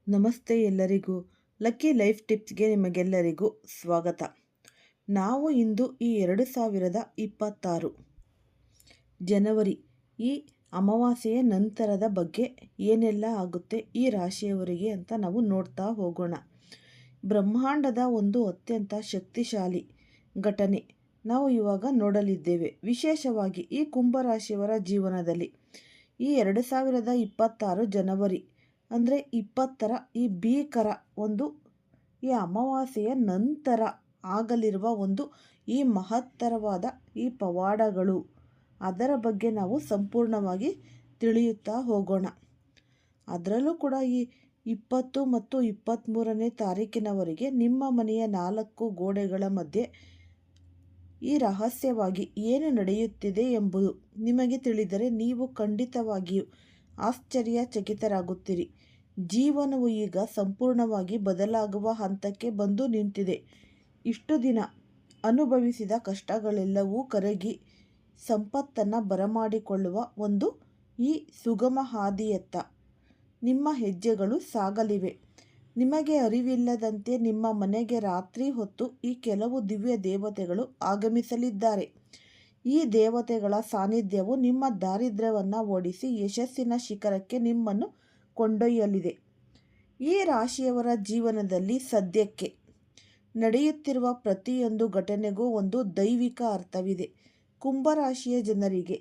ನಮಸ್ತೆ ಎಲ್ಲರಿಗೂ. Lucky life ಟಿಪ್ಸ್ಗೆ ನಿಮಗೆಲ್ಲರಿಗೂ ಸ್ವಾಗತ. ನಾವು ಇಂದು ಈ 2026 ಜನವರಿ ಈ ಅಮಾವಾಸ್ಯೆಯ ನಂತರದ ಬಗ್ಗೆ ಏನೆಲ್ಲ ಆಗುತ್ತೆ ಈ ರಾಶಿಯವರಿಗೆ ಅಂತ ನಾವು ನೋಡ್ತಾ ಹೋಗೋಣ. ಬ್ರಹ್ಮಾಂಡದ ಒಂದು ಅತ್ಯಂತ ಶಕ್ತಿಶಾಲಿ ಘಟನೆ ನಾವು ಇವಾಗ ನೋಡಲಿದ್ದೇವೆ. ವಿಶೇಷವಾಗಿ ಈ ಕುಂಭರಾಶಿಯವರ ಜೀವನದಲ್ಲಿ ಈ 2026 ಜನವರಿ ಅಂದರೆ 20ರ ಈ ಭೀಕರ ಒಂದು ಈ ಅಮಾವಾಸ್ಯೆಯ ನಂತರ ಆಗಲಿರುವ ಒಂದು ಈ ಮಹತ್ತರವಾದ ಈ ಪವಾಡಗಳು, ಅದರ ಬಗ್ಗೆ ನಾವು ಸಂಪೂರ್ಣವಾಗಿ ತಿಳಿಯುತ್ತಾ ಹೋಗೋಣ. ಅದರಲ್ಲೂ ಕೂಡ ಈ 20 ಮತ್ತು 23ನೇ ತಾರೀಕಿನವರೆಗೆ ನಿಮ್ಮ ಮನೆಯ 4 ಗೋಡೆಗಳ ಮಧ್ಯೆ ಈ ರಹಸ್ಯವಾಗಿ ಏನು ನಡೆಯುತ್ತಿದೆ ಎಂಬುದು ನಿಮಗೆ ತಿಳಿದರೆ ನೀವು ಖಂಡಿತವಾಗಿಯೂ ಆಶ್ಚರ್ಯಚಕಿತರಾಗುತ್ತೀರಿ. ಜೀವನವು ಈಗ ಸಂಪೂರ್ಣವಾಗಿ ಬದಲಾಗುವ ಹಂತಕ್ಕೆ ಬಂದು ನಿಂತಿದೆ. ಇಷ್ಟು ದಿನ ಅನುಭವಿಸಿದ ಕಷ್ಟಗಳೆಲ್ಲವೂ ಕರಗಿ ಸಂಪತ್ತನ್ನು ಬರಮಾಡಿಕೊಳ್ಳುವ ಒಂದು ಈ ಸುಗಮ ಹಾದಿಯತ್ತ ನಿಮ್ಮ ಹೆಜ್ಜೆಗಳು ಸಾಗಲಿವೆ. ನಿಮಗೆ ಅರಿವಿಲ್ಲದಂತೆ ನಿಮ್ಮ ಮನೆಗೆ ರಾತ್ರಿ ಹೊತ್ತು ಈ ಕೆಲವು ದಿವ್ಯ ದೇವತೆಗಳು ಆಗಮಿಸಲಿದ್ದಾರೆ. ಈ ದೇವತೆಗಳ ಸಾನ್ನಿಧ್ಯವು ನಿಮ್ಮ ದಾರಿದ್ರ್ಯವನ್ನು ಓಡಿಸಿ ಯಶಸ್ಸಿನ ಶಿಖರಕ್ಕೆ ನಿಮ್ಮನ್ನು ಕೊಂಡೊಯ್ಯಲಿದೆ. ಈ ರಾಶಿಯವರ ಜೀವನದಲ್ಲಿ ಸದ್ಯಕ್ಕೆ ನಡೆಯುತ್ತಿರುವ ಪ್ರತಿಯೊಂದು ಘಟನೆಗೂ ಒಂದು ದೈವಿಕ ಅರ್ಥವಿದೆ. ಕುಂಭರಾಶಿಯ ಜನರಿಗೆ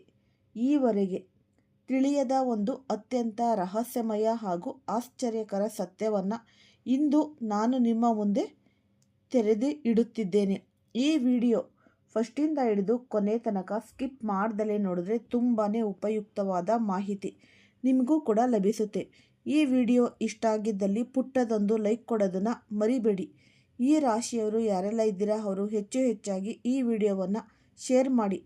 ಈವರೆಗೆ ತಿಳಿಯದ ಒಂದು ಅತ್ಯಂತ ರಹಸ್ಯಮಯ ಹಾಗೂ ಆಶ್ಚರ್ಯಕರ ಸತ್ಯವನ್ನು ಇಂದು ನಾನು ನಿಮ್ಮ ಮುಂದೆ ತೆರೆದು ಇಡುತ್ತಿದ್ದೇನೆ. ಈ ವಿಡಿಯೋ ಫಸ್ಟಿಂದ ಹಿಡಿದು ಕೊನೆ ತನಕ ಸ್ಕಿಪ್ ಮಾಡ್ದಲೇ ನೋಡಿದ್ರೆ ತುಂಬಾ ಉಪಯುಕ್ತವಾದ ಮಾಹಿತಿ ನಿಮಗೂ ಕೂಡ ಲಭಿಸುತ್ತೆ. ಈ ವಿಡಿಯೋ ಇಷ್ಟ ಆಗಿದ್ದಲ್ಲಿ ಪುಟ್ಟದೊಂದು ಲೈಕ್ ಕೊಡೋದನ್ನು ಮರಿಬೇಡಿ. ಈ ರಾಶಿಯವರು ಯಾರೆಲ್ಲ ಇದ್ದೀರಾ ಅವರು ಹೆಚ್ಚಾಗಿ ಈ ವಿಡಿಯೋವನ್ನು ಶೇರ್ ಮಾಡಿ.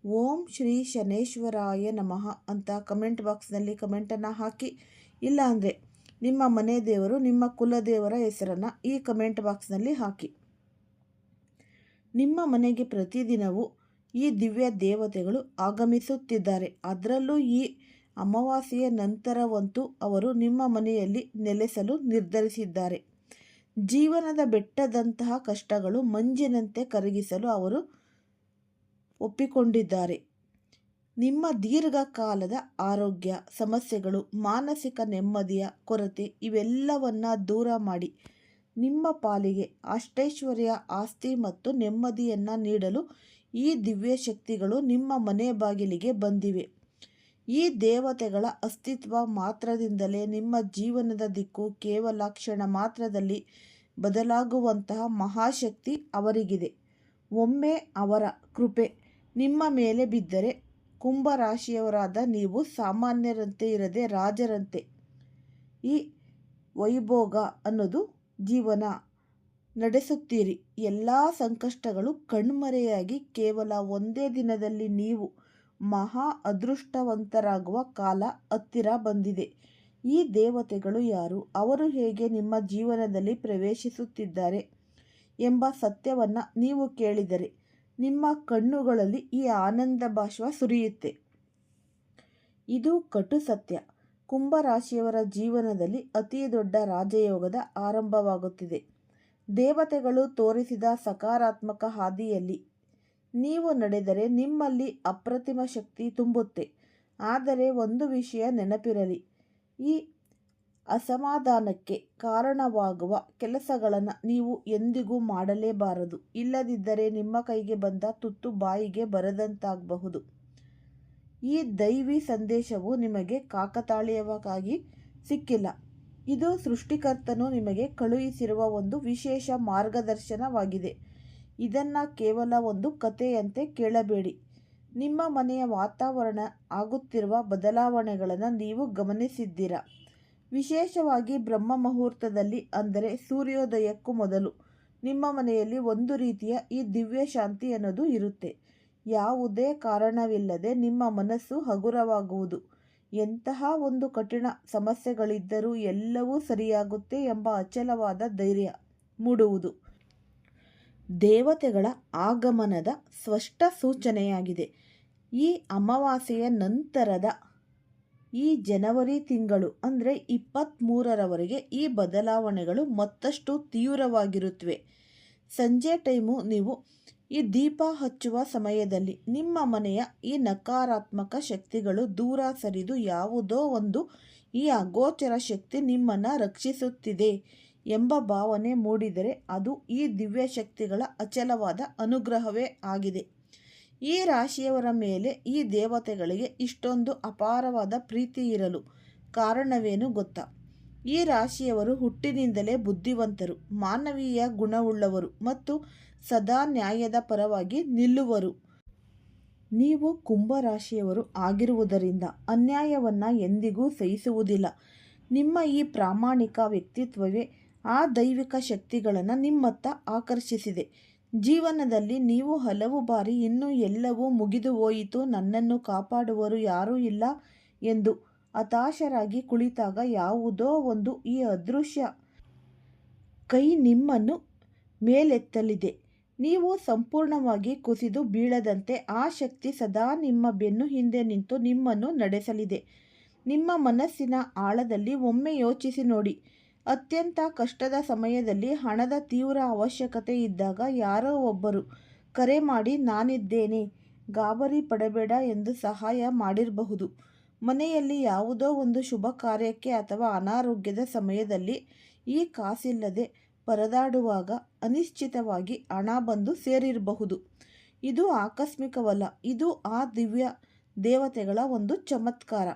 ಓಂ ಶ್ರೀ ಶನೇಶ್ವರಾಯ ನಮಃ ಅಂತ ಕಮೆಂಟ್ ಬಾಕ್ಸ್ನಲ್ಲಿ ಕಮೆಂಟನ್ನು ಹಾಕಿ. ಇಲ್ಲ ಅಂದರೆ ನಿಮ್ಮ ಮನೆ ದೇವರು, ನಿಮ್ಮ ಕುಲದೇವರ ಹೆಸರನ್ನು ಈ ಕಮೆಂಟ್ ಬಾಕ್ಸ್ನಲ್ಲಿ ಹಾಕಿ. ನಿಮ್ಮ ಮನೆಗೆ ಪ್ರತಿದಿನವೂ ಈ ದಿವ್ಯ ದೇವತೆಗಳು ಆಗಮಿಸುತ್ತಿದ್ದಾರೆ. ಅದರಲ್ಲೂ ಈ ಅಮಾವಾಸ್ಯೆಯ ನಂತರವಂತೂ ಅವರು ನಿಮ್ಮ ಮನೆಯಲ್ಲಿ ನೆಲೆಸಲು ನಿರ್ಧರಿಸಿದ್ದಾರೆ. ಜೀವನದ ಬೆಟ್ಟದಂತಹ ಕಷ್ಟಗಳು ಮಂಜಿನಂತೆ ಕರಗಿಸಲು ಅವರು ಒಪ್ಪಿಕೊಂಡಿದ್ದಾರೆ. ನಿಮ್ಮ ದೀರ್ಘಕಾಲದ ಆರೋಗ್ಯ ಸಮಸ್ಯೆಗಳು, ಮಾನಸಿಕ ನೆಮ್ಮದಿಯ ಕೊರತೆ ಇವೆಲ್ಲವನ್ನು ದೂರ ಮಾಡಿ ನಿಮ್ಮ ಪಾಲಿಗೆ ಅಷ್ಟೈಶ್ವರ್ಯ, ಆಸ್ತಿ ಮತ್ತು ನೆಮ್ಮದಿಯನ್ನು ನೀಡಲು ಈ ದಿವ್ಯ ಶಕ್ತಿಗಳು ನಿಮ್ಮ ಮನೆ ಬಾಗಿಲಿಗೆ ಬಂದಿವೆ. ಈ ದೇವತೆಗಳ ಅಸ್ತಿತ್ವ ಮಾತ್ರದಿಂದಲೇ ನಿಮ್ಮ ಜೀವನದ ದಿಕ್ಕು ಕೇವಲ ಕ್ಷಣ ಮಾತ್ರದಲ್ಲಿ ಬದಲಾಗುವಂತಹ ಮಹಾಶಕ್ತಿ ಅವರಿಗಿದೆ. ಒಮ್ಮೆ ಅವರ ಕೃಪೆ ನಿಮ್ಮ ಮೇಲೆ ಬಿದ್ದರೆ ಕುಂಭರಾಶಿಯವರಾದ ನೀವು ಸಾಮಾನ್ಯರಂತೆ ಇರದೆ ರಾಜರಂತೆ ಈ ವೈಭೋಗ ಅನ್ನೋದು ಜೀವನ ನಡೆಸುತ್ತೀರಿ. ಎಲ್ಲ ಸಂಕಷ್ಟಗಳು ಕಣ್ಮರೆಯಾಗಿ ಕೇವಲ ಒಂದೇ ದಿನದಲ್ಲಿ ನೀವು ಮಹಾ ಅದೃಷ್ಟವಂತರಾಗುವ ಕಾಲ ಹತ್ತಿರ ಬಂದಿದೆ. ಈ ದೇವತೆಗಳು ಯಾರು, ಅವರು ಹೇಗೆ ನಿಮ್ಮ ಜೀವನದಲ್ಲಿ ಪ್ರವೇಶಿಸುತ್ತಿದ್ದಾರೆ ಎಂಬ ಸತ್ಯವನ್ನು ನೀವು ಕೇಳಿದರೆ ನಿಮ್ಮ ಕಣ್ಣುಗಳಲ್ಲಿ ಈ ಆನಂದ ಬಾಷ್ಪ ಸುರಿಯುತ್ತೆ. ಇದು ಕಟು ಸತ್ಯ. ಕುಂಭರಾಶಿಯವರ ಜೀವನದಲ್ಲಿ ಅತಿ ದೊಡ್ಡ ರಾಜಯೋಗದ ಆರಂಭವಾಗುತ್ತಿದೆ. ದೇವತೆಗಳು ತೋರಿಸಿದ ಸಕಾರಾತ್ಮಕ ಹಾದಿಯಲ್ಲಿ ನೀವು ನಡೆದರೆ ನಿಮ್ಮಲ್ಲಿ ಅಪ್ರತಿಮ ಶಕ್ತಿ ತುಂಬುತ್ತೆ. ಆದರೆ ಒಂದು ವಿಷಯ ನೆನಪಿರಲಿ, ಈ ಅಸಮಾಧಾನಕ್ಕೆ ಕಾರಣವಾಗುವ ಕೆಲಸಗಳನ್ನು ನೀವು ಎಂದಿಗೂ ಮಾಡಲೇಬಾರದು. ಇಲ್ಲದಿದ್ದರೆ ನಿಮ್ಮ ಕೈಗೆ ಬಂದ ತುತ್ತು ಬಾಯಿಗೆ ಬರದಂತಾಗಬಹುದು. ಈ ದೈವಿ ಸಂದೇಶವು ನಿಮಗೆ ಕಾಕತಾಳೀಯವಾಗಿ ಸಿಕ್ಕಿಲ್ಲ. ಇದು ಸೃಷ್ಟಿಕರ್ತನು ನಿಮಗೆ ಕಳುಹಿಸಿರುವ ಒಂದು ವಿಶೇಷ ಮಾರ್ಗದರ್ಶನವಾಗಿದೆ. ಇದನ್ನು ಕೇವಲ ಒಂದು ಕಥೆಯಂತೆ ಕೇಳಬೇಡಿ. ನಿಮ್ಮ ಮನೆಯ ವಾತಾವರಣ ಆಗುತ್ತಿರುವ ಬದಲಾವಣೆಗಳನ್ನು ನೀವು ಗಮನಿಸಿದ್ದೀರಾ? ವಿಶೇಷವಾಗಿ ಬ್ರಹ್ಮ ಮುಹೂರ್ತದಲ್ಲಿ, ಅಂದರೆ ಸೂರ್ಯೋದಯಕ್ಕೂ ಮೊದಲು ನಿಮ್ಮ ಮನೆಯಲ್ಲಿ ಒಂದು ರೀತಿಯ ಈ ದಿವ್ಯ ಶಾಂತಿ ಅನ್ನೋದು ಇರುತ್ತೆ. ಯಾವುದೇ ಕಾರಣವಿಲ್ಲದೆ ನಿಮ್ಮ ಮನಸ್ಸು ಹಗುರವಾಗುವುದು, ಎಂತಹ ಒಂದು ಕಠಿಣ ಸಮಸ್ಯೆಗಳಿದ್ದರೂ ಎಲ್ಲವೂ ಸರಿಯಾಗುತ್ತೆ ಎಂಬ ಅಚಲವಾದ ಧೈರ್ಯ ಮೂಡುವುದು ದೇವತೆಗಳ ಆಗಮನದ ಸ್ಪಷ್ಟ ಸೂಚನೆಯಾಗಿದೆ. ಈ ಅಮಾವಾಸ್ಯೆಯ ನಂತರದ ಈ ಜನವರಿ ತಿಂಗಳು ಅಂದರೆ 23ರವರೆಗೆ ಈ ಬದಲಾವಣೆಗಳು ಮತ್ತಷ್ಟು ತೀವ್ರವಾಗಿರುತ್ತವೆ. ಸಂಜೆ ಟೈಮು ನೀವು ಈ ದೀಪ ಹಚ್ಚುವ ಸಮಯದಲ್ಲಿ ನಿಮ್ಮ ಮನೆಯ ಈ ನಕಾರಾತ್ಮಕ ಶಕ್ತಿಗಳು ದೂರ ಸರಿದು ಯಾವುದೋ ಒಂದು ಈ ಅಗೋಚರ ಶಕ್ತಿ ನಿಮ್ಮನ್ನು ರಕ್ಷಿಸುತ್ತಿದೆ ಎಂಬ ಭಾವನೆ ಮೂಡಿದರೆ ಅದು ಈ ದಿವ್ಯ ಶಕ್ತಿಗಳ ಅಚಲವಾದ ಅನುಗ್ರಹವೇ ಆಗಿದೆ. ಈ ರಾಶಿಯವರ ಮೇಲೆ ಈ ದೇವತೆಗಳಿಗೆ ಇಷ್ಟೊಂದು ಅಪಾರವಾದ ಪ್ರೀತಿ ಇರಲು ಕಾರಣವೇನು ಗೊತ್ತಾ? ಈ ರಾಶಿಯವರು ಹುಟ್ಟಿನಿಂದಲೇ ಬುದ್ಧಿವಂತರು, ಮಾನವೀಯ ಗುಣವುಳ್ಳವರು ಮತ್ತು ಸದಾ ನ್ಯಾಯದ ಪರವಾಗಿ ನಿಲ್ಲುವರು. ನೀವು ಕುಂಭರಾಶಿಯವರು ಆಗಿರುವುದರಿಂದ ಅನ್ಯಾಯವನ್ನು ಎಂದಿಗೂ ಸಹಿಸುವುದಿಲ್ಲ. ನಿಮ್ಮ ಈ ಪ್ರಾಮಾಣಿಕ ವ್ಯಕ್ತಿತ್ವವೇ ಆ ದೈವಿಕ ಶಕ್ತಿಗಳನ್ನು ನಿಮ್ಮತ್ತ ಆಕರ್ಷಿಸಿದೆ. ಜೀವನದಲ್ಲಿ ನೀವು ಹಲವು ಬಾರಿ ಇನ್ನೂ ಎಲ್ಲವೂ ಮುಗಿದು ಹೋಯಿತು, ನನ್ನನ್ನು ಕಾಪಾಡುವರು ಯಾರೂ ಇಲ್ಲ ಎಂದು ಹತಾಶರಾಗಿ ಕುಳಿತಾಗ ಯಾವುದೋ ಒಂದು ಈ ಅದೃಶ್ಯ ಕೈ ನಿಮ್ಮನ್ನು ಮೇಲೆತ್ತಲಿದೆ. ನೀವು ಸಂಪೂರ್ಣವಾಗಿ ಕುಸಿದು ಬೀಳದಂತೆ ಆ ಶಕ್ತಿ ಸದಾ ನಿಮ್ಮ ಬೆನ್ನು ಹಿಂದೆ ನಿಂತು ನಿಮ್ಮನ್ನು ನಡೆಸಲಿದೆ. ನಿಮ್ಮ ಮನಸ್ಸಿನ ಆಳದಲ್ಲಿ ಒಮ್ಮೆ ಯೋಚಿಸಿ ನೋಡಿ. ಅತ್ಯಂತ ಕಷ್ಟದ ಸಮಯದಲ್ಲಿ ಹಣದ ತೀವ್ರ ಅವಶ್ಯಕತೆ ಇದ್ದಾಗ ಯಾರೋ ಒಬ್ಬರು ಕರೆ ಮಾಡಿ ನಾನಿದ್ದೇನೆ, ಗಾಬರಿ ಪಡಬೇಡ ಎಂದು ಸಹಾಯ ಮಾಡಿರಬಹುದು. ಮನೆಯಲ್ಲಿ ಯಾವುದೋ ಒಂದು ಶುಭ ಕಾರ್ಯಕ್ಕೆ ಅಥವಾ ಅನಾರೋಗ್ಯದ ಸಮಯದಲ್ಲಿ ಈ ಕಾಸಿಲ್ಲದೆ ಪರದಾಡುವಾಗ ಅನಿಶ್ಚಿತವಾಗಿ ಹಣ ಬಂದು ಸೇರಿರಬಹುದು. ಇದು ಆಕಸ್ಮಿಕವಲ್ಲ, ಇದು ಆ ದಿವ್ಯ ದೇವತೆಗಳ ಒಂದು ಚಮತ್ಕಾರ.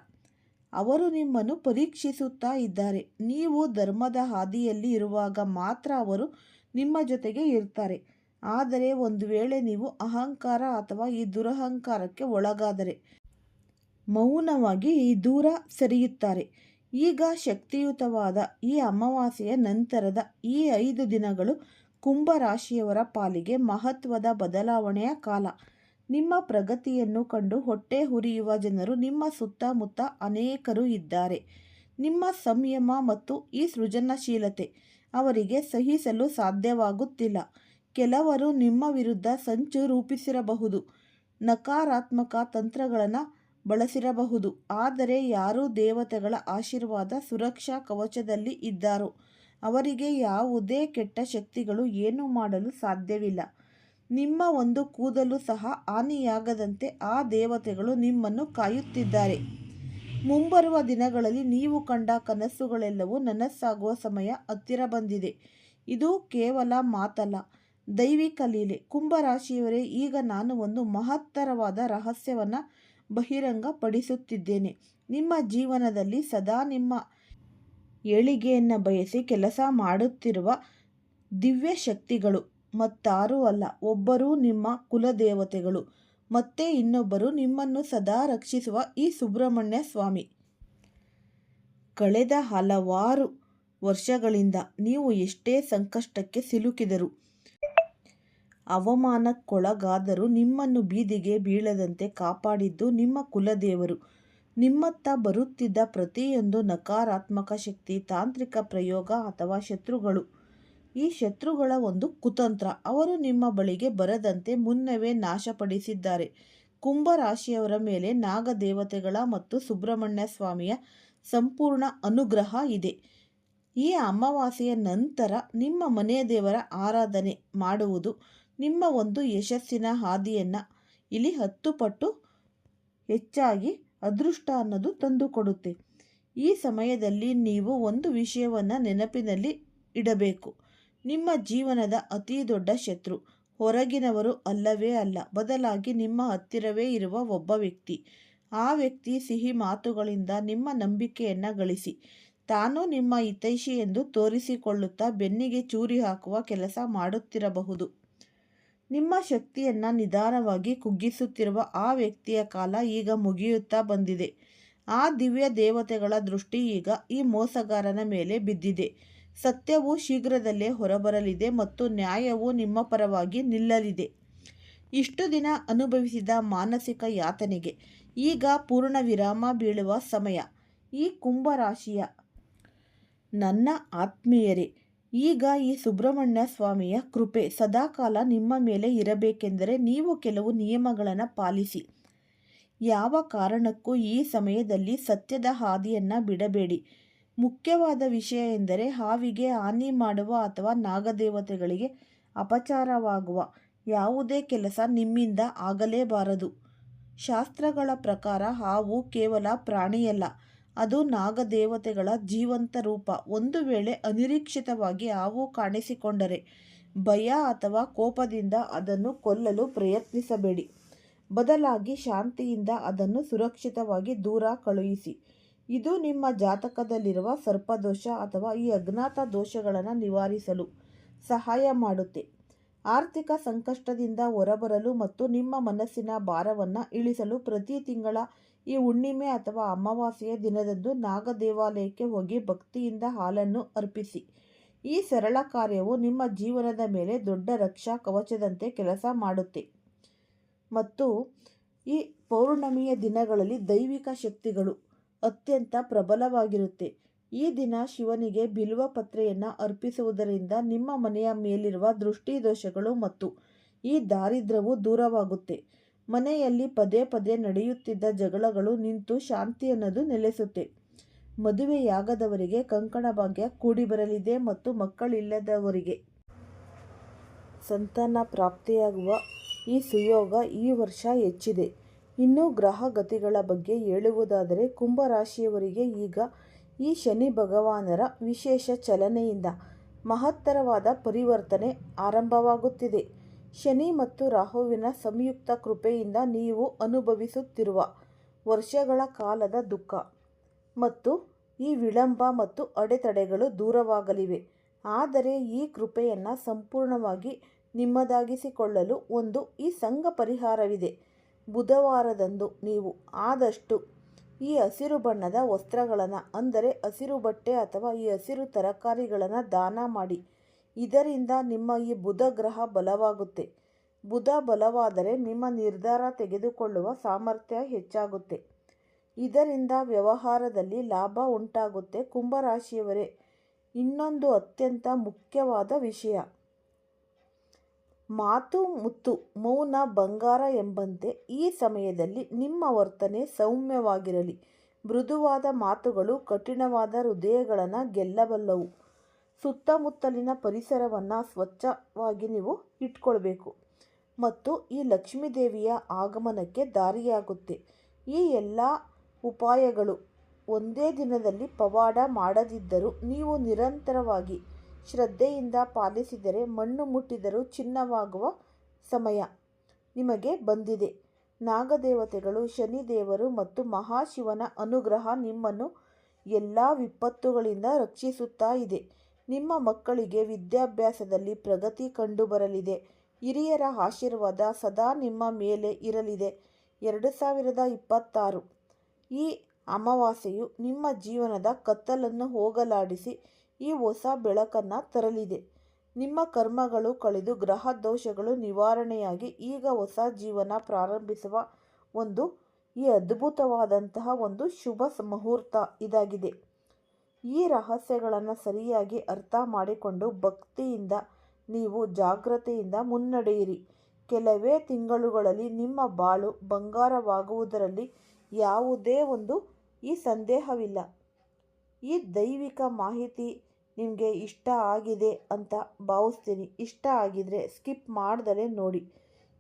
ಅವರು ನಿಮ್ಮನ್ನು ಪರೀಕ್ಷಿಸುತ್ತಾ ಇದ್ದಾರೆ. ನೀವು ಧರ್ಮದ ಹಾದಿಯಲ್ಲಿ ಇರುವಾಗ ಮಾತ್ರ ಅವರು ನಿಮ್ಮ ಜೊತೆಗೆ ಇರ್ತಾರೆ. ಆದರೆ ಒಂದು ವೇಳೆ ನೀವು ಅಹಂಕಾರ ಅಥವಾ ಈ ದುರಹಂಕಾರಕ್ಕೆ ಒಳಗಾದರೆ ಮೌನವಾಗಿ ಈ ದೂರ ಸರಿಯುತ್ತಾರೆ. ಈಗ ಶಕ್ತಿಯುತವಾದ ಈ ಅಮಾವಾಸ್ಯೆಯ ನಂತರದ ಈ 5 ದಿನಗಳು ಕುಂಭರಾಶಿಯವರ ಪಾಲಿಗೆ ಮಹತ್ವದ ಬದಲಾವಣೆಯ ಕಾಲ. ನಿಮ್ಮ ಪ್ರಗತಿಯನ್ನು ಕಂಡು ಹೊಟ್ಟೆ ಹುರಿಯುವ ಜನರು ನಿಮ್ಮ ಸುತ್ತಮುತ್ತ ಅನೇಕರು ಇದ್ದಾರೆ. ನಿಮ್ಮ ಸಂಯಮ ಮತ್ತು ಈ ಸೃಜನಶೀಲತೆ ಅವರಿಗೆ ಸಹಿಸಲು ಸಾಧ್ಯವಾಗುತ್ತಿಲ್ಲ. ಕೆಲವರು ನಿಮ್ಮ ವಿರುದ್ಧ ಸಂಚು ರೂಪಿಸಿರಬಹುದು, ನಕಾರಾತ್ಮಕ ತಂತ್ರಗಳನ್ನು ಬಳಸಿರಬಹುದು. ಆದರೆ ಯಾರು ದೇವತೆಗಳ ಆಶೀರ್ವಾದ ಸುರಕ್ಷಾ ಕವಚದಲ್ಲಿ ಇದ್ದಾರೋ ಅವರಿಗೆ ಯಾವುದೇ ಕೆಟ್ಟ ಶಕ್ತಿಗಳು ಏನೂ ಮಾಡಲು ಸಾಧ್ಯವಿಲ್ಲ. ನಿಮ್ಮ ಒಂದು ಕೂದಲು ಸಹ ಹಾನಿಯಾಗದಂತೆ ಆ ದೇವತೆಗಳು ನಿಮ್ಮನ್ನು ಕಾಯುತ್ತಿದ್ದಾರೆ. ಮುಂಬರುವ ದಿನಗಳಲ್ಲಿ ನೀವು ಕಂಡ ಕನಸುಗಳೆಲ್ಲವೂ ನನಸಾಗುವ ಸಮಯ ಹತ್ತಿರ ಬಂದಿದೆ. ಇದು ಕೇವಲ ಮಾತಲ್ಲ, ದೈವಿಕ ಲೀಲೆ. ಕುಂಭರಾಶಿಯವರೇ, ಈಗ ನಾನು ಒಂದು ಮಹತ್ತರವಾದ ರಹಸ್ಯವನ್ನು ಬಹಿರಂಗಪಡಿಸುತ್ತಿದ್ದೇನೆ. ನಿಮ್ಮ ಜೀವನದಲ್ಲಿ ಸದಾ ನಿಮ್ಮ ಏಳಿಗೆಯನ್ನು ಬಯಸಿ ಕೆಲಸ ಮಾಡುತ್ತಿರುವ ದಿವ್ಯ ಶಕ್ತಿಗಳು ಮತ್ತಾರೂ ಅಲ್ಲ, ಒಬ್ಬರು ನಿಮ್ಮ ಕುಲದೇವತೆಗಳು, ಮತ್ತೆ ಇನ್ನೊಬ್ಬರು ನಿಮ್ಮನ್ನು ಸದಾ ರಕ್ಷಿಸುವ ಈ ಸುಬ್ರಹ್ಮಣ್ಯ ಸ್ವಾಮಿ. ಕಳೆದ ಹಲವಾರು ವರ್ಷಗಳಿಂದ ನೀವು ಎಷ್ಟೇ ಸಂಕಷ್ಟಕ್ಕೆ ಸಿಲುಕಿದರೂ ಅವಮಾನಕ್ಕೊಳಗಾದರೂ ನಿಮ್ಮನ್ನು ಬೀದಿಗೆ ಬೀಳದಂತೆ ಕಾಪಾಡಿದ್ದು ನಿಮ್ಮ ಕುಲದೇವರು. ನಿಮ್ಮತ್ತ ಬರುತ್ತಿದ್ದ ಪ್ರತಿಯೊಂದು ನಕಾರಾತ್ಮಕ ಶಕ್ತಿ, ತಾಂತ್ರಿಕ ಪ್ರಯೋಗ ಅಥವಾ ಶತ್ರುಗಳು, ಈ ಶತ್ರುಗಳ ಒಂದು ಕುತಂತ್ರ ಅವರು ನಿಮ್ಮ ಬಳಿಗೆ ಬರದಂತೆ ಮುನ್ನವೇ ನಾಶಪಡಿಸಿದ್ದಾರೆ. ಕುಂಭರಾಶಿಯವರ ಮೇಲೆ ನಾಗದೇವತೆಗಳ ಮತ್ತು ಸುಬ್ರಹ್ಮಣ್ಯ ಸ್ವಾಮಿಯ ಸಂಪೂರ್ಣ ಅನುಗ್ರಹ ಇದೆ. ಈ ಅಮಾವಾಸ್ಯೆಯ ನಂತರ ನಿಮ್ಮ ಮನೆ ದೇವರ ಆರಾಧನೆ ಮಾಡುವುದು ನಿಮ್ಮ ಒಂದು ಯಶಸ್ಸಿನ ಹಾದಿಯನ್ನು ಇಲ್ಲಿ 10 ಪಟ್ಟು ಹೆಚ್ಚಾಗಿ ಅದೃಷ್ಟ ಅನ್ನೋದು ತಂದುಕೊಡುತ್ತೆ. ಈ ಸಮಯದಲ್ಲಿ ನೀವು ಒಂದು ವಿಷಯವನ್ನು ನೆನಪಿನಲ್ಲಿ ಇಡಬೇಕು. ನಿಮ್ಮ ಜೀವನದ ಅತಿ ದೊಡ್ಡ ಶತ್ರು ಹೊರಗಿನವರು ಅಲ್ಲವೇ ಅಲ್ಲ, ಬದಲಾಗಿ ನಿಮ್ಮ ಹತ್ತಿರವೇ ಇರುವ ಒಬ್ಬ ವ್ಯಕ್ತಿ. ಆ ವ್ಯಕ್ತಿ ಸಿಹಿ ಮಾತುಗಳಿಂದ ನಿಮ್ಮ ನಂಬಿಕೆಯನ್ನು ಗಳಿಸಿ ತಾನು ನಿಮ್ಮ ಹಿತೈಷಿ ಎಂದು ತೋರಿಸಿಕೊಳ್ಳುತ್ತಾ ಬೆನ್ನಿಗೆ ಚೂರಿ ಹಾಕುವ ಕೆಲಸ ಮಾಡುತ್ತಿರಬಹುದು. ನಿಮ್ಮ ಶಕ್ತಿಯನ್ನು ನಿಧಾನವಾಗಿ ಕುಗ್ಗಿಸುತ್ತಿರುವ ಆ ವ್ಯಕ್ತಿಯ ಕಾಲ ಈಗ ಮುಗಿಯುತ್ತಾ ಬಂದಿದೆ. ಆ ದಿವ್ಯ ದೇವತೆಗಳ ದೃಷ್ಟಿ ಈಗ ಈ ಮೋಸಗಾರನ ಮೇಲೆ ಬಿದ್ದಿದೆ. ಸತ್ಯವು ಶೀಘ್ರದಲ್ಲೇ ಹೊರಬರಲಿದೆ ಮತ್ತು ನ್ಯಾಯವು ನಿಮ್ಮ ಪರವಾಗಿ ನಿಲ್ಲಲಿದೆ. ಇಷ್ಟು ದಿನ ಅನುಭವಿಸಿದ ಮಾನಸಿಕ ಯಾತನೆಗೆ ಈಗ ಪೂರ್ಣ ವಿರಾಮ ಬೀಳುವ ಸಮಯ. ಈ ಕುಂಭರಾಶಿಯ ನನ್ನ ಆತ್ಮೀಯರೇ, ಈಗ ಈ ಸುಬ್ರಹ್ಮಣ್ಯ ಸ್ವಾಮಿಯ ಕೃಪೆ ಸದಾಕಾಲ ನಿಮ್ಮ ಮೇಲೆ ಇರಬೇಕೆಂದರೆ ನೀವು ಕೆಲವು ನಿಯಮಗಳನ್ನು ಪಾಲಿಸಿ. ಯಾವ ಕಾರಣಕ್ಕೂ ಈ ಸಮಯದಲ್ಲಿ ಸತ್ಯದ ಹಾದಿಯನ್ನು ಬಿಡಬೇಡಿ. ಮುಖ್ಯವಾದ ವಿಷಯ ಎಂದರೆ ಹಾವಿಗೆ ಹಾನಿ ಮಾಡುವ ಅಥವಾ ನಾಗದೇವತೆಗಳಿಗೆ ಅಪಚಾರವಾಗುವ ಯಾವುದೇ ಕೆಲಸ ನಿಮ್ಮಿಂದ ಆಗಲೇಬಾರದು. ಶಾಸ್ತ್ರಗಳ ಪ್ರಕಾರ ಹಾವು ಕೇವಲ ಪ್ರಾಣಿಯಲ್ಲ, ಅದು ನಾಗದೇವತೆಗಳ ಜೀವಂತ ರೂಪ. ಒಂದು ವೇಳೆ ಅನಿರೀಕ್ಷಿತವಾಗಿ ಹಾವು ಕಾಣಿಸಿಕೊಂಡರೆ ಭಯ ಅಥವಾ ಕೋಪದಿಂದ ಅದನ್ನು ಕೊಲ್ಲಲು ಪ್ರಯತ್ನಿಸಬೇಡಿ. ಬದಲಾಗಿ ಶಾಂತಿಯಿಂದ ಅದನ್ನು ಸುರಕ್ಷಿತವಾಗಿ ದೂರ ಕಳುಹಿಸಿ. ಇದು ನಿಮ್ಮ ಜಾತಕದಲ್ಲಿರುವ ಸರ್ಪದೋಷ ಅಥವಾ ಈ ಅಜ್ಞಾತ ದೋಷಗಳನ್ನು ನಿವಾರಿಸಲು ಸಹಾಯ ಮಾಡುತ್ತೆ. ಆರ್ಥಿಕ ಸಂಕಷ್ಟದಿಂದ ಹೊರಬರಲು ಮತ್ತು ನಿಮ್ಮ ಮನಸ್ಸಿನ ಭಾರವನ್ನು ಇಳಿಸಲು ಪ್ರತಿ ತಿಂಗಳ ಈ ಹುಣ್ಣಿಮೆ ಅಥವಾ ಅಮಾವಾಸ್ಯೆಯ ದಿನದಂದು ನಾಗ ದೇವಾಲಯಕ್ಕೆ ಹೋಗಿ ಭಕ್ತಿಯಿಂದ ಹಾಲನ್ನು ಅರ್ಪಿಸಿ. ಈ ಸರಳ ಕಾರ್ಯವು ನಿಮ್ಮ ಜೀವನದ ಮೇಲೆ ದೊಡ್ಡ ರಕ್ಷಾ ಕವಚದಂತೆ ಕೆಲಸ ಮಾಡುತ್ತೆ. ಮತ್ತು ಈ ಪೌರ್ಣಮಿಯ ದಿನಗಳಲ್ಲಿ ದೈವಿಕ ಶಕ್ತಿಗಳು ಅತ್ಯಂತ ಪ್ರಬಲವಾಗಿರುತ್ತೆ. ಈ ದಿನ ಶಿವನಿಗೆ ಬಿಲ್ವ ಪತ್ರೆಯನ್ನು ಅರ್ಪಿಸುವುದರಿಂದ ನಿಮ್ಮ ಮನೆಯ ಮೇಲಿರುವ ದೃಷ್ಟಿ ದೋಷಗಳು ಮತ್ತು ಈ ದಾರಿದ್ರ್ಯವು ದೂರವಾಗುತ್ತೆ. ಮನೆಯಲ್ಲಿ ಪದೇ ಪದೇ ನಡೆಯುತ್ತಿದ್ದ ಜಗಳಗಳು ನಿಂತು ಶಾಂತಿ ಅನ್ನೋದು ನೆಲೆಸುತ್ತೆ. ಮದುವೆಯಾಗದವರಿಗೆ ಕಂಕಣ ಭಾಗ್ಯ ಕೂಡಿ ಬರಲಿದೆ ಮತ್ತು ಮಕ್ಕಳಿಲ್ಲದವರಿಗೆ ಸಂತಾನ ಪ್ರಾಪ್ತಿಯಾಗುವ ಈ ಸುಯೋಗ ಈ ವರ್ಷ ಹೆಚ್ಚಿದೆ. ಇನ್ನು ಗ್ರಹ ಗತಿಗಳ ಬಗ್ಗೆ ಹೇಳುವುದಾದರೆ ಕುಂಭರಾಶಿಯವರಿಗೆ ಈಗ ಈ ಶನಿ ಭಗವಾನರ ವಿಶೇಷ ಚಲನೆಯಿಂದ ಮಹತ್ತರವಾದ ಪರಿವರ್ತನೆ ಆರಂಭವಾಗುತ್ತಿದೆ. ಶನಿ ಮತ್ತು ರಾಹುವಿನ ಸಂಯುಕ್ತ ಕೃಪೆಯಿಂದ ನೀವು ಅನುಭವಿಸುತ್ತಿರುವ ವರ್ಷಗಳ ಕಾಲದ ದುಃಖ ಮತ್ತು ಈ ವಿಳಂಬ ಮತ್ತು ಅಡೆತಡೆಗಳು ದೂರವಾಗಲಿವೆ. ಆದರೆ ಈ ಕೃಪೆಯನ್ನು ಸಂಪೂರ್ಣವಾಗಿ ನಿಮ್ಮದಾಗಿಸಿಕೊಳ್ಳಲು ಈ ಸಂಘ ಪರಿಹಾರವಿದೆ. ಬುಧವಾರದಂದು ನೀವು ಆದಷ್ಟು ಈ ಹಸಿರು ಬಣ್ಣದ ವಸ್ತ್ರಗಳನ್ನು ಅಂದರೆ ಹಸಿರು ಬಟ್ಟೆ ಅಥವಾ ಈ ಹಸಿರು ತರಕಾರಿಗಳನ್ನು ದಾನ ಮಾಡಿ. ಇದರಿಂದ ನಿಮ್ಮ ಈ ಬುಧ ಗ್ರಹ ಬಲವಾಗುತ್ತೆ. ಬುಧ ಬಲವಾದರೆ ನಿಮ್ಮ ನಿರ್ಧಾರ ತೆಗೆದುಕೊಳ್ಳುವ ಸಾಮರ್ಥ್ಯ ಹೆಚ್ಚಾಗುತ್ತೆ. ಇದರಿಂದ ವ್ಯವಹಾರದಲ್ಲಿ ಲಾಭ ಉಂಟಾಗುತ್ತೆ. ಕುಂಭರಾಶಿಯವರೇ, ಇನ್ನೊಂದು ಅತ್ಯಂತ ಮುಖ್ಯವಾದ ವಿಷಯ, ಮಾತು ಮುತ್ತು ಮೌನ ಬಂಗಾರ ಎಂಬಂತೆ ಈ ಸಮಯದಲ್ಲಿ ನಿಮ್ಮ ವರ್ತನೆ ಸೌಮ್ಯವಾಗಿರಲಿ. ಮೃದುವಾದ ಮಾತುಗಳು ಕಠಿಣವಾದ ಹೃದಯಗಳನ್ನು ಗೆಲ್ಲಬಲ್ಲವು. ಸುತ್ತಮುತ್ತಲಿನ ಪರಿಸರವನ್ನು ಸ್ವಚ್ಛವಾಗಿ ನೀವು ಇಟ್ಕೊಳ್ಬೇಕು ಮತ್ತು ಈ ಲಕ್ಷ್ಮೀದೇವಿಯ ಆಗಮನಕ್ಕೆ ದಾರಿಯಾಗುತ್ತೆ. ಈ ಎಲ್ಲ ಉಪಾಯಗಳು ಒಂದೇ ದಿನದಲ್ಲಿ ಪವಾಡ ಮಾಡದಿದ್ದರೂ ನೀವು ನಿರಂತರವಾಗಿ ಶ್ರದ್ಧೆಯಿಂದ ಪಾಲಿಸಿದರೆ ಮಣ್ಣು ಮುಟ್ಟಿದರೂ ಚಿನ್ನವಾಗುವ ಸಮಯ ನಿಮಗೆ ಬಂದಿದೆ. ನಾಗದೇವತೆಗಳು, ಶನಿದೇವರು ಮತ್ತು ಮಹಾಶಿವನ ಅನುಗ್ರಹ ನಿಮ್ಮನ್ನು ಎಲ್ಲ ವಿಪತ್ತುಗಳಿಂದ ರಕ್ಷಿಸುತ್ತಾ ಇದೆ. ನಿಮ್ಮ ಮಕ್ಕಳಿಗೆ ವಿದ್ಯಾಭ್ಯಾಸದಲ್ಲಿ ಪ್ರಗತಿ ಕಂಡುಬರಲಿದೆ. ಹಿರಿಯರ ಆಶೀರ್ವಾದ ಸದಾ ನಿಮ್ಮ ಮೇಲೆ ಇರಲಿದೆ. 2026 ಈ ಅಮಾವಾಸ್ಯೆಯು ನಿಮ್ಮ ಜೀವನದ ಕತ್ತಲನ್ನು ಹೋಗಲಾಡಿಸಿ ಈ ಹೊಸ ಬೆಳಕನ್ನು ತರಲಿದೆ. ನಿಮ್ಮ ಕರ್ಮಗಳು ಕಳೆದು ಗ್ರಹ ದೋಷಗಳು ನಿವಾರಣೆಯಾಗಿ ಈಗ ಹೊಸ ಜೀವನ ಪ್ರಾರಂಭಿಸುವ ಈ ಅದ್ಭುತವಾದಂತಹ ಶುಭ ಮುಹೂರ್ತ ಇದಾಗಿದೆ. ಈ ರಹಸ್ಯಗಳನ್ನು ಸರಿಯಾಗಿ ಅರ್ಥ ಮಾಡಿಕೊಂಡು ಭಕ್ತಿಯಿಂದ ನೀವು ಜಾಗ್ರತೆಯಿಂದ ಮುನ್ನಡೆಯಿರಿ. ಕೆಲವೇ ತಿಂಗಳುಗಳಲ್ಲಿ ನಿಮ್ಮ ಬಾಳು ಬಂಗಾರವಾಗುವುದರಲ್ಲಿ ಯಾವುದೇ ಈ ಸಂದೇಹವಿಲ್ಲ. ಈ ದೈವಿಕ ಮಾಹಿತಿ ನಿಮಗೆ ಇಷ್ಟ ಆಗಿದೆ ಅಂತ ಭಾವಿಸ್ತೀನಿ. ಇಷ್ಟ ಆಗಿದರೆ ಸ್ಕಿಪ್ ಮಾಡ್ದಲೇ ನೋಡಿ.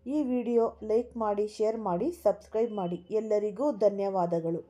ಈ ವಿಡಿಯೋ ಲೈಕ್ ಮಾಡಿ, ಶೇರ್ ಮಾಡಿ, ಸಬ್ಸ್ಕ್ರೈಬ್ ಮಾಡಿ. ಎಲ್ಲರಿಗೂ ಧನ್ಯವಾದಗಳು.